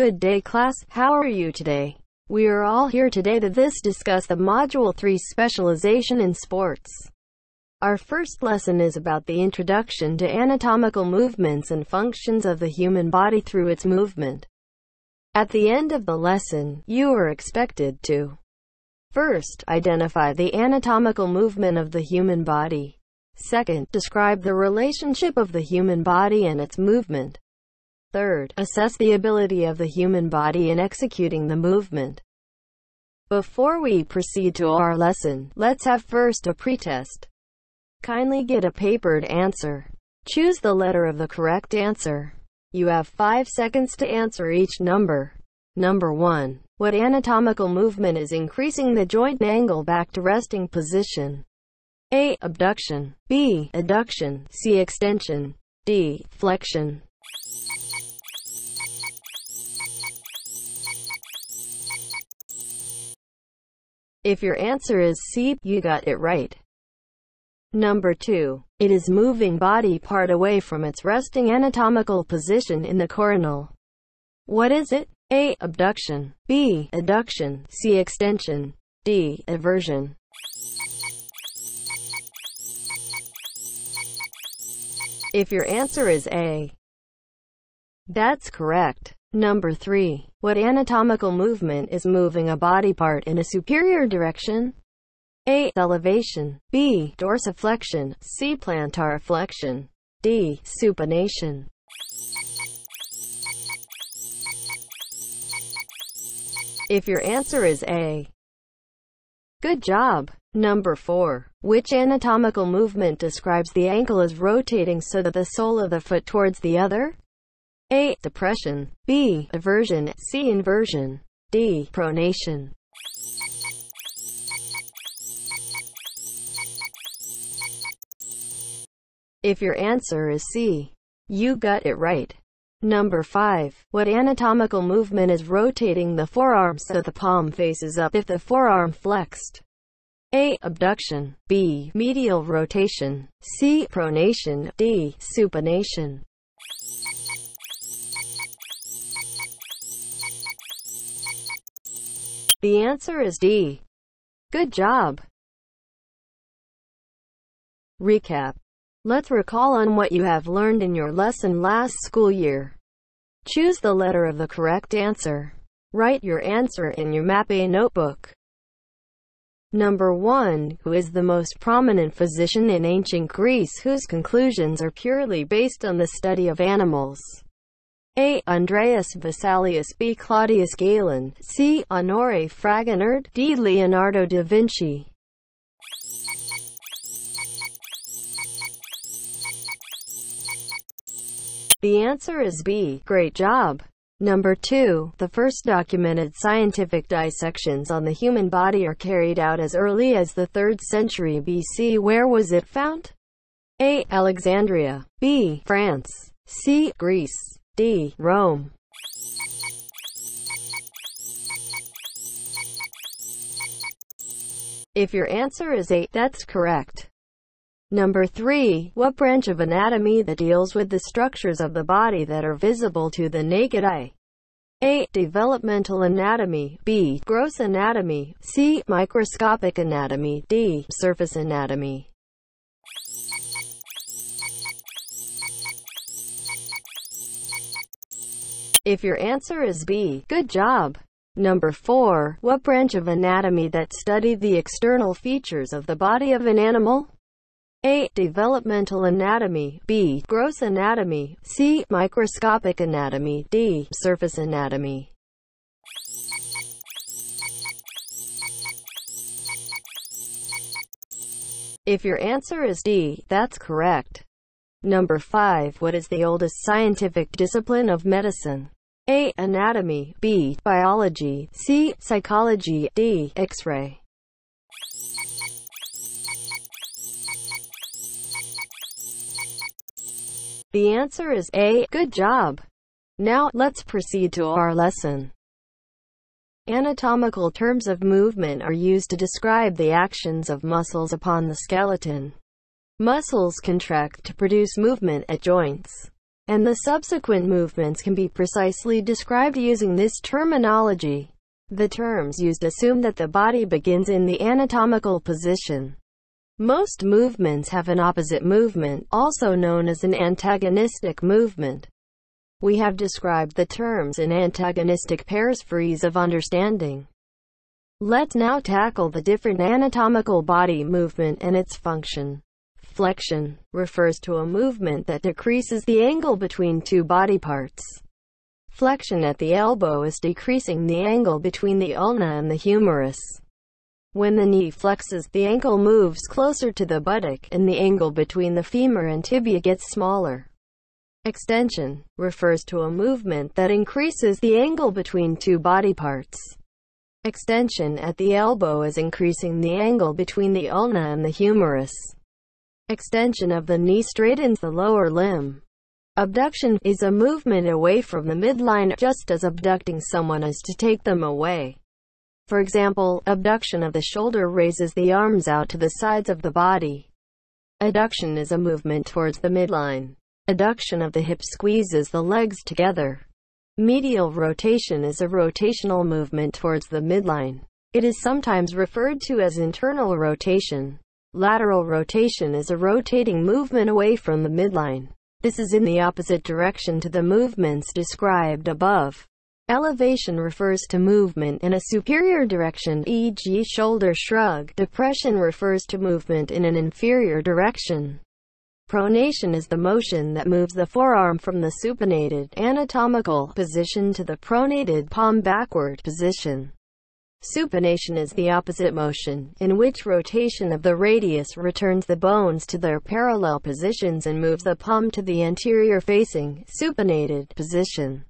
Good day class, how are you today? We are all here today to discuss the Module 3 Specialization in Sports. Our first lesson is about the introduction to anatomical movements and functions of the human body through its movement. At the end of the lesson, you are expected to first, identify the anatomical movement of the human body. Second, describe the relationship of the human body and its movement. Third, assess the ability of the human body in executing the movement. Before we proceed to our lesson, let's have first a pretest. Kindly get a papered answer. Choose the letter of the correct answer. You have 5 seconds to answer each number. Number 1. What anatomical movement is increasing the joint angle back to resting position? A. Abduction. B. Adduction. C. Extension. D. Flexion. If your answer is C, you got it right. Number 2. It is moving body part away from its resting anatomical position in the coronal. What is it? A. Abduction. B. Adduction. C. Extension. D. Eversion. If your answer is A, that's correct. Number 3. What anatomical movement is moving a body part in a superior direction? A. Elevation. B. Dorsiflexion. C. Plantar flexion. D. Supination. If your answer is A, good job. Number 4. Which anatomical movement describes the ankle as rotating so that the sole of the foot towards the other? A. Depression. B. Eversion. C. Inversion. D. Pronation. If your answer is C, you got it right. Number 5. What anatomical movement is rotating the forearm so the palm faces up if the forearm flexed? A. Abduction. B. Medial rotation. C. Pronation. D. Supination. The answer is D. Good job. Recap. Let's recall on what you have learned in your lesson last school year. Choose the letter of the correct answer. Write your answer in your Map A notebook. Number 1. Who is the most prominent physician in ancient Greece whose conclusions are purely based on the study of animals? A. Andreas Vesalius. B. Claudius Galen. C. Honoré Fragonard. D. Leonardo da Vinci. The answer is B. Great job. Number 2. The first documented scientific dissections on the human body are carried out as early as the 3rd century BC. Where was it found? A. Alexandria. B. France. C. Greece. D. Rome. If your answer is A, that's correct. Number 3. What branch of anatomy that deals with the structures of the body that are visible to the naked eye? A. Developmental anatomy. B. Gross anatomy. C. Microscopic anatomy. D. Surface anatomy. If your answer is B, good job. Number 4. What branch of anatomy that studied the external features of the body of an animal? A. Developmental anatomy. B. Gross anatomy. C. Microscopic anatomy. D. Surface anatomy. If your answer is D, that's correct. Number 5. What is the oldest scientific discipline of medicine? A. Anatomy. B. Biology. C. Psychology. D. X-ray. The answer is A. Good job. Now, let's proceed to our lesson. Anatomical terms of movement are used to describe the actions of muscles upon the skeleton. Muscles contract to produce movement at joints. and the subsequent movements can be precisely described using this terminology. The terms used assume that the body begins in the anatomical position. Most movements have an opposite movement, also known as an antagonistic movement. We have described the terms in antagonistic pairs for ease of understanding. Let's now tackle the different anatomical body movement and its function. Flexion refers to a movement that decreases the angle between two body parts. Flexion at the elbow is decreasing the angle between the ulna and the humerus. When the knee flexes, the ankle moves closer to the buttock, and the angle between the femur and tibia gets smaller. Extension refers to a movement that increases the angle between two body parts. Extension at the elbow is increasing the angle between the ulna and the humerus. Extension of the knee straightens the lower limb. Abduction is a movement away from the midline, just as abducting someone is to take them away. For example, abduction of the shoulder raises the arms out to the sides of the body. Adduction is a movement towards the midline. Adduction of the hip squeezes the legs together. Medial rotation is a rotational movement towards the midline. It is sometimes referred to as internal rotation. Lateral rotation is a rotating movement away from the midline. This is in the opposite direction to the movements described above. Elevation refers to movement in a superior direction, e.g. shoulder shrug. Depression refers to movement in an inferior direction. Pronation is the motion that moves the forearm from the supinated anatomical position to the pronated palm backward position. Supination is the opposite motion, in which rotation of the radius returns the bones to their parallel positions and moves the palm to the anterior-facing, supinated position.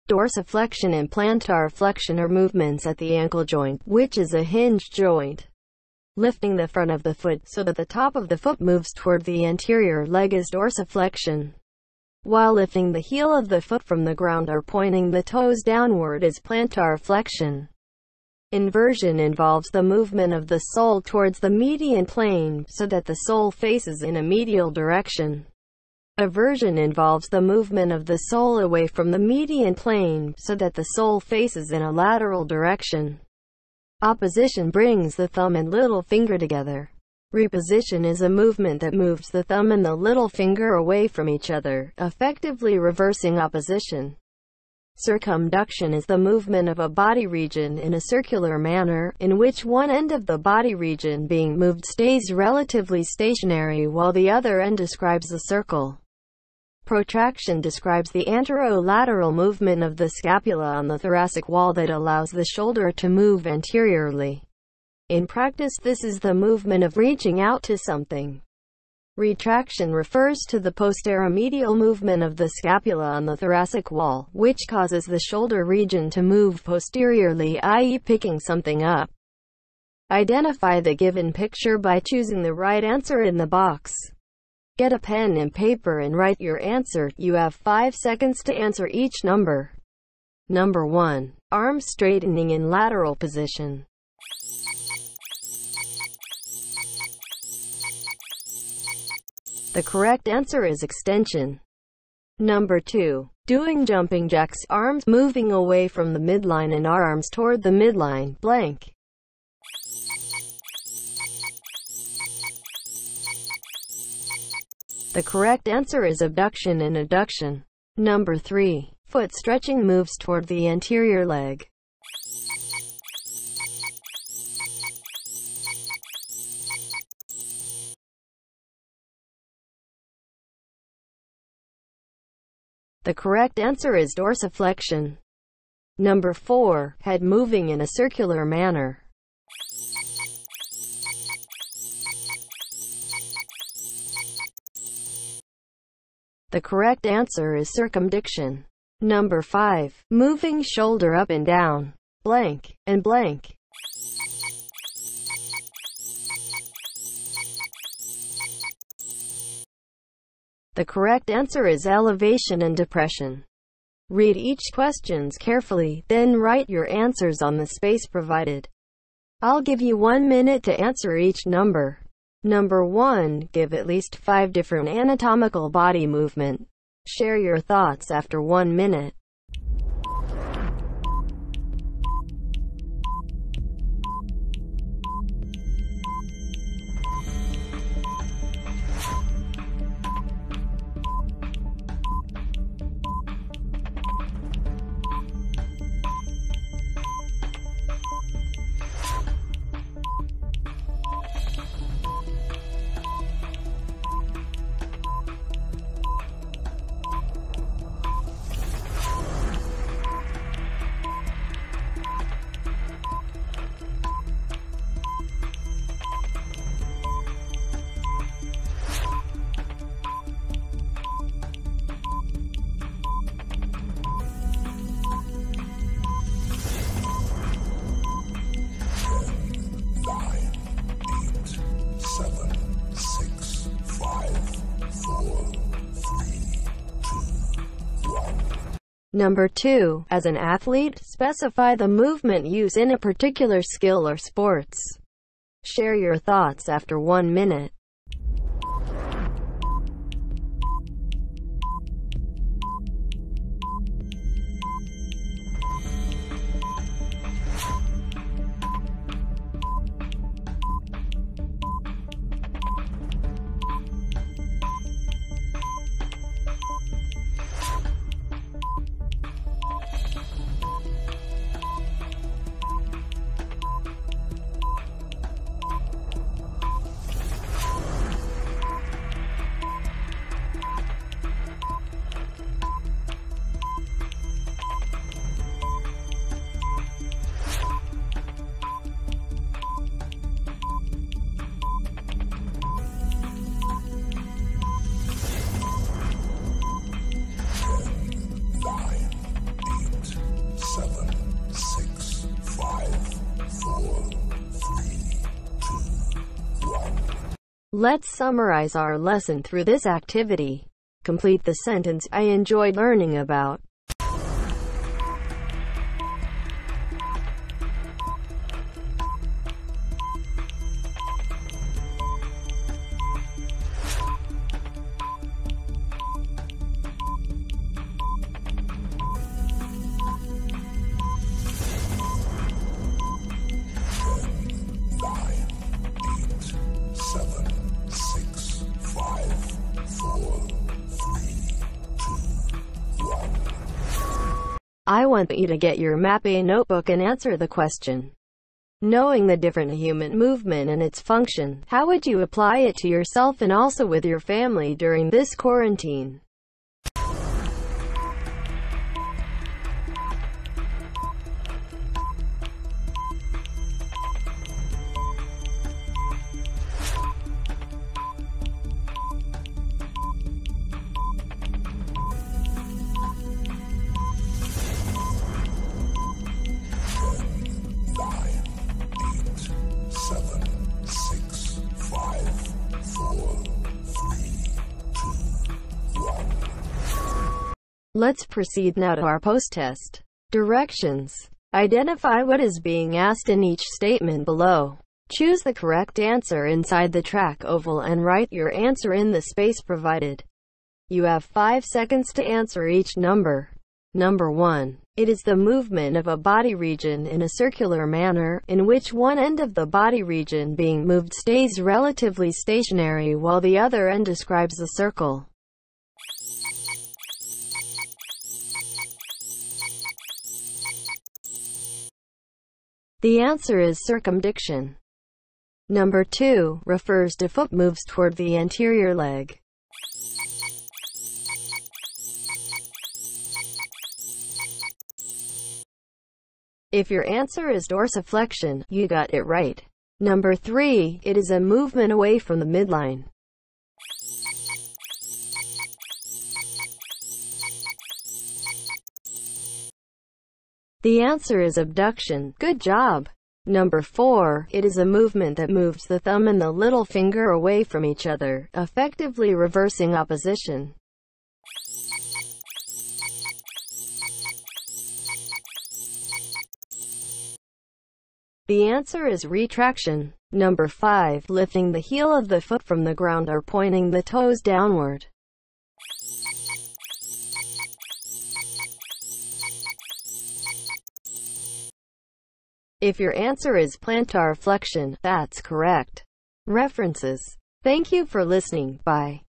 Dorsiflexion and plantar flexion are movements at the ankle joint, which is a hinge joint. Lifting the front of the foot so that the top of the foot moves toward the anterior leg is dorsiflexion, while lifting the heel of the foot from the ground or pointing the toes downward is plantar flexion. Inversion involves the movement of the sole towards the median plane so that the sole faces in a medial direction. Eversion involves the movement of the sole away from the median plane so that the sole faces in a lateral direction. Opposition brings the thumb and little finger together. Reposition is a movement that moves the thumb and the little finger away from each other, effectively reversing opposition. Circumduction is the movement of a body region in a circular manner, in which one end of the body region being moved stays relatively stationary while the other end describes a circle. Protraction describes the anterolateral movement of the scapula on the thoracic wall that allows the shoulder to move anteriorly. In practice, this is the movement of reaching out to something. Retraction refers to the posteromedial movement of the scapula on the thoracic wall, which causes the shoulder region to move posteriorly, i.e. picking something up. Identify the given picture by choosing the right answer in the box. Get a pen and paper and write your answer. You have 5 seconds to answer each number. Number 1. Arms straightening in lateral position. The correct answer is extension. Number 2. Doing jumping jacks, arms moving away from the midline and arms toward the midline, blank. The correct answer is abduction and adduction. Number 3. Foot stretching moves toward the anterior leg. The correct answer is dorsiflexion. Number 4. Head moving in a circular manner. The correct answer is circumduction. Number 5. Moving shoulder up and down, blank, and blank. The correct answer is elevation and depression. Read each questions carefully, then write your answers on the space provided. I'll give you 1 minute to answer each number. Number 1. Give at least 5 different anatomical body movement. Share your thoughts after 1 minute. Number 2. As an athlete, specify the movement used in a particular skill or sports. Share your thoughts after 1 minute. Let's summarize our lesson through this activity. Complete the sentence, I enjoyed learning about. I want you to get your map A notebook and answer the question. Knowing the different human movement and its function, how would you apply it to yourself and also with your family during this quarantine? Let's proceed now to our post-test. Directions. Identify what is being asked in each statement below. Choose the correct answer inside the track oval and write your answer in the space provided. You have 5 seconds to answer each number. Number 1. It is the movement of a body region in a circular manner, in which one end of the body region being moved stays relatively stationary while the other end describes the circle. The answer is circumdiction. Number 2 refers to foot moves toward the anterior leg. If your answer is dorsiflexion, you got it right. Number 3, it is a movement away from the midline. The answer is abduction. Good job. Number 4, it is a movement that moves the thumb and the little finger away from each other, effectively reversing opposition. The answer is retraction. Number 5, lifting the heel of the foot from the ground or pointing the toes downward. If your answer is plantar flexion, that's correct. References. Thank you for listening. Bye.